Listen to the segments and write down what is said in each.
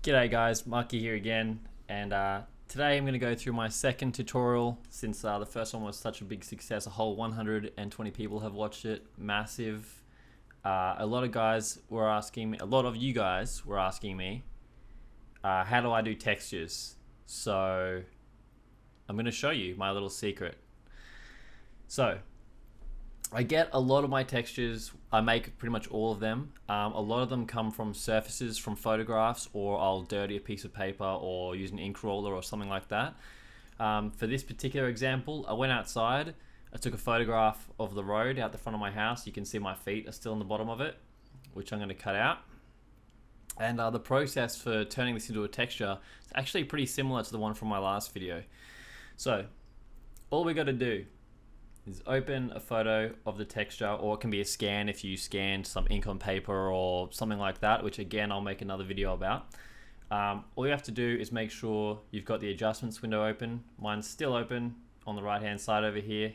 G'day guys, Marky here again, and today I'm going to go through my second tutorial since the first one was such a big success. A whole 120 people have watched it, massive. A lot of you guys were asking me, how do I do textures? So I'm going to show you my little secret. So I get a lot of my textures, I make pretty much all of them. A lot of them come from surfaces from photographs, or I'll dirty a piece of paper or use an ink roller or something like that. For this particular example, I went outside, I took a photograph of the road out the front of my house. You can see my feet are still in the bottom of it, which I'm going to cut out. And the process for turning this into a texture is actually pretty similar to the one from my last video. So all we got to do is open a photo of the texture, or it can be a scan if you scanned some ink on paper or something like that, which again I'll make another video about. All you have to do is make sure you've got the adjustments window open. Mine's still open on the right hand side over here.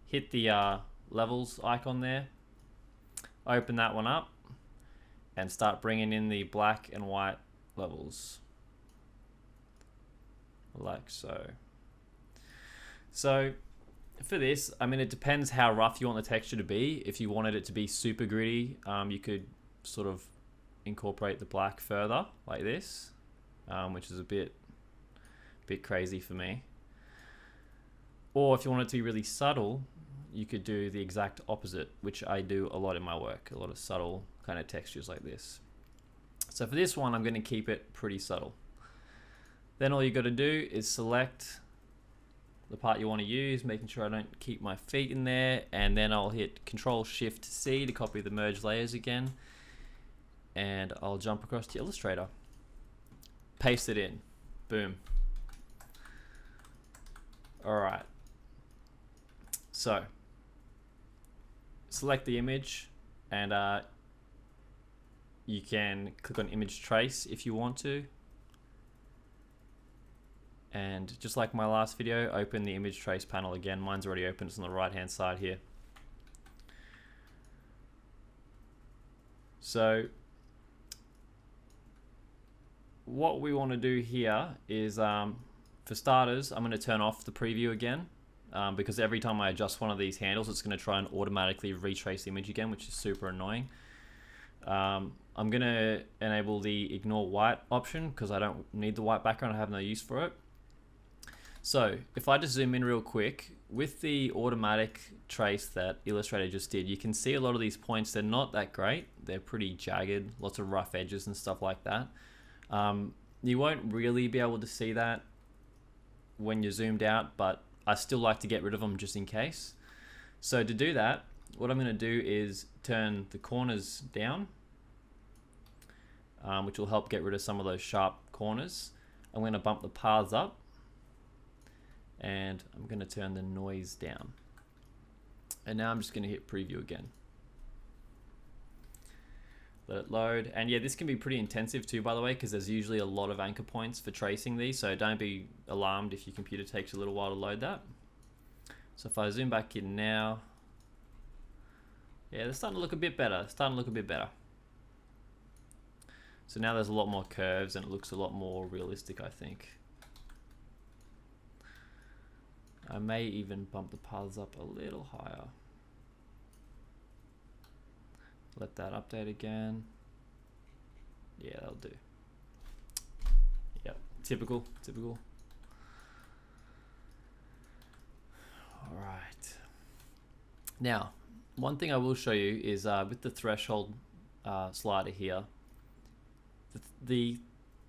Hit the levels icon there, open that one up and start bringing in the black and white levels like so. For this, I mean, it depends how rough you want the texture to be. If you wanted it to be super gritty, you could sort of incorporate the black further like this, which is a bit crazy for me. Or if you want it to be really subtle, you could do the exact opposite, which I do a lot in my work, a lot of subtle kind of textures like this. So for this one, I'm going to keep it pretty subtle. Then all you got to do is select the part you want to use, making sure I don't keep my feet in there, and then I'll hit Control-Shift-C to copy the merge layers again, and I'll jump across to Illustrator, paste it in, boom. Alright, so select the image, and you can click on Image Trace if you want to. And just like my last video, open the image trace panel again. Mine's already open, it's on the right hand side here. So what we want to do here is, for starters, I'm going to turn off the preview again, because every time I adjust one of these handles, it's going to try and automatically retrace the image again, which is super annoying. I'm going to enable the ignore white option because I don't need the white background, I have no use for it. So if I just zoom in real quick, with the automatic trace that Illustrator just did, you can see a lot of these points, they're not that great. They're pretty jagged, lots of rough edges and stuff like that. You won't really be able to see that when you're zoomed out, but I still like to get rid of them just in case. So to do that, what I'm going to do is turn the corners down, which will help get rid of some of those sharp corners. I'm going to bump the paths up, and I'm going to turn the noise down. And now I'm just going to hit preview again. Let it load. And yeah, this can be pretty intensive too, by the way, because there's usually a lot of anchor points for tracing these, so don't be alarmed if your computer takes a little while to load that. So if I zoom back in now, yeah, they're starting to look a bit better. So now there's a lot more curves and it looks a lot more realistic, I think. I may even bump the paths up a little higher. Let that update again. Yeah, that'll do. Yep, typical. All right. Now, one thing I will show you is with the threshold slider here, the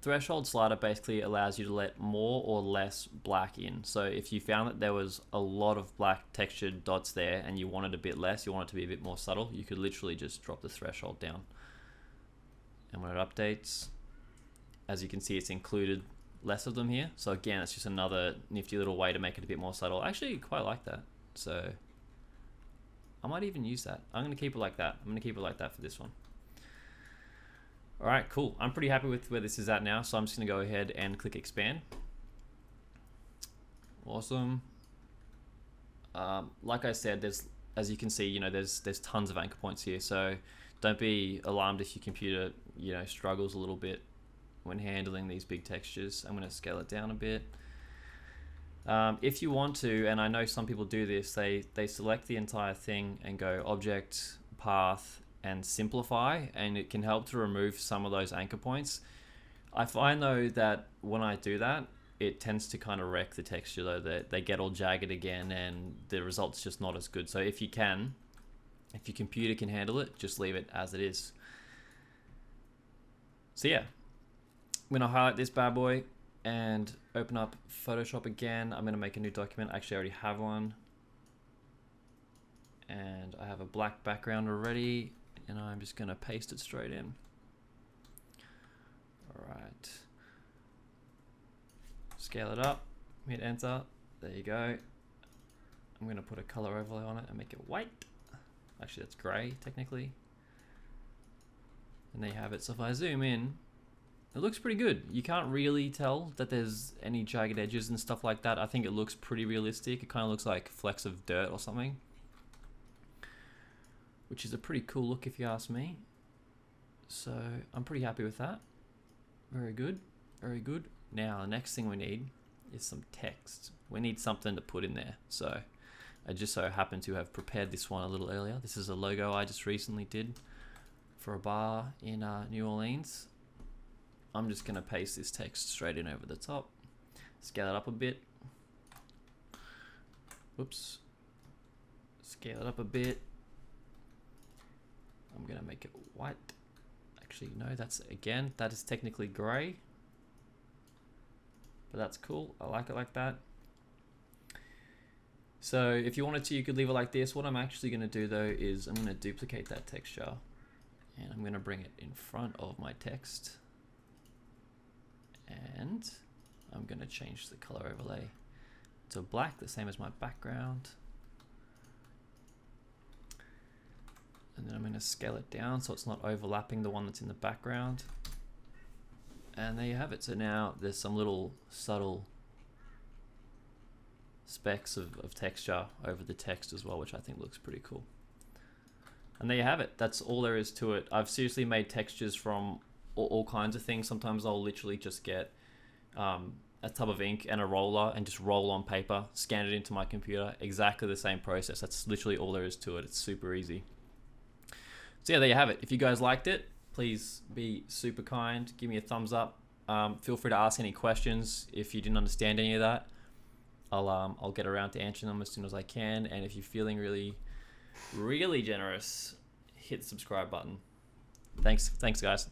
threshold slider basically allows you to let more or less black in. So if you found that there was a lot of black textured dots there and you wanted a bit less, you want it to be a bit more subtle, you could literally just drop the threshold down. And when it updates, as you can see, it's included less of them here. So again, it's just another nifty little way to make it a bit more subtle. I actually quite like that. So I might even use that. I'm going to keep it like that. For this one. All right, cool. I'm pretty happy with where this is at now, so I'm just going to go ahead and click expand. Awesome. Like I said, as you can see, there's tons of anchor points here, so don't be alarmed if your computer, struggles a little bit when handling these big textures. I'm going to scale it down a bit. If you want to, and I know some people do this, they select the entire thing and go object, path, and simplify, and it can help to remove some of those anchor points. I find though that when I do that, it tends to kind of wreck the texture though, that they get all jagged again and the result's just not as good. So if your computer can handle it, just leave it as it is. So yeah, I'm gonna highlight this bad boy and open up Photoshop again. I'm gonna make a new document. Actually, I already have one. And I have a black background already, and I'm just gonna paste it straight in. All right. Scale it up, hit enter, there you go. I'm gonna put a color overlay on it and make it white. Actually, that's gray technically. And there you have it. So if I zoom in, it looks pretty good. You can't really tell that there's any jagged edges and stuff like that. I think it looks pretty realistic. It kind of looks like flecks of dirt or something, which is a pretty cool look if you ask me. So I'm pretty happy with that. Very good, very good. Now the next thing we need is some text. We need something to put in there. So I just so happen to have prepared this one a little earlier. This is a logo I just recently did for a bar in New Orleans. I'm just gonna paste this text straight in over the top. Scale it up a bit. Whoops. Scale it up a bit. I'm gonna make it white. Actually, no, that is technically gray. But that's cool. I like it like that. So if you wanted to, you could leave it like this. What I'm actually going to do though is I'm going to duplicate that texture and I'm going to bring it in front of my text. And I'm going to change the color overlay to black, the same as my background. And then I'm going to scale it down so it's not overlapping the one that's in the background. And there you have it. So now there's some little subtle specks of texture over the text as well, which I think looks pretty cool. And there you have it. That's all there is to it. I've seriously made textures from all kinds of things. Sometimes I'll literally just get a tub of ink and a roller and just roll on paper, scan it into my computer. Exactly the same process. That's literally all there is to it. It's super easy. So yeah, there you have it. If you guys liked it, please be super kind. Give me a thumbs up. Feel free to ask any questions if you didn't understand any of that. I'll get around to answering them as soon as I can. And if you're feeling really generous, hit the subscribe button. Thanks guys.